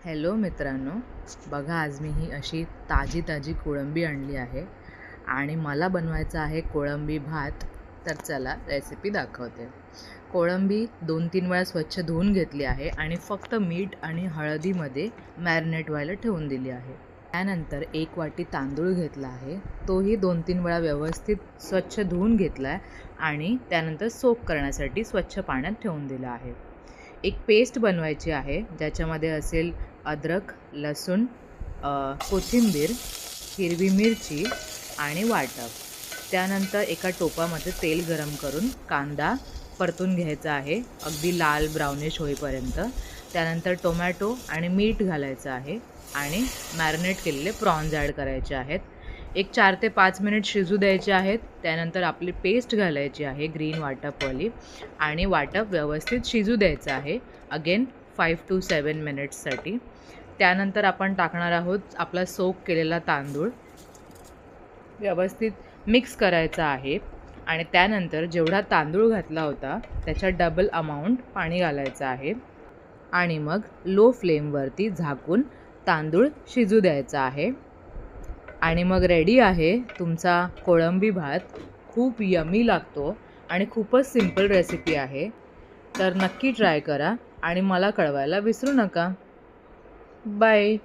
Hello मित्रांनो, बघा आज मी ही अशी ताजी कोळंबी आणली आहे आणि मला बनवायचा आहे कोळंबी भात. तर चला रेसिपी दाखवते. कोळंबी 2-3 वेळा स्वच्छ धुवून घेतली आहे आणि फक्त मीठ आणि हळदीमध्ये मॅरिनेट व्हायला ठेवून दिली आहे. त्यानंतर 1 वाटी तांदूळ घेतला आहे, तोही 2-3 वेळा व्यवस्थित स्वच्छ धुवून घेतला आहे आणि त्यानंतर सोक करण्यासाठी स्वच्छ पाण्यात ठेवून दिलं आहे. एक पेस्ट बनवायची आहे ज्याच्यामध्ये असेल अद्रक, लसूण, कोथिंबीर, हिरवी मिरची आणि वाटप. त्यानंतर एका टोपामध्ये तेल गरम करून कांदा परतून घ्यायचा आहे अगदी लाल ब्राउनिश होईपर्यंत. त्यानंतर टोमॅटो आणि मीठ घालायचं आहे आणि मॅरिनेट केलेले प्रॉन्स ॲड करायचे आहेत. एक 4 ते 5 मिनिट शिजू द्यायचे आहेत. त्यानंतर आपली पेस्ट घालायची आहे ग्रीन वाटपवाली आणि वाटप व्यवस्थित शिजू द्यायचं आहे अगेन 5 to 7 मिनिट्ससाठी. त्यानंतर आपण टाकणार आहोत आपला सोक केलेला तांदूळ. व्यवस्थित मिक्स करायचा आहे आणि त्यानंतर जेवढा तांदूळ घातला होता त्याच्या डबल अमाऊंट पाणी घालायचं आहे आणि मग लो फ्लेमवरती झाकून तांदूळ शिजू द्यायचा आहे. आणि मग रेडी आहे तुमचा कोळंबी भात. खूप यमी लागतो आणि खूपच सिंपल रेसिपी आहे. तर नक्की ट्राय करा आणि मला कळवायला विसरू नका. बाय.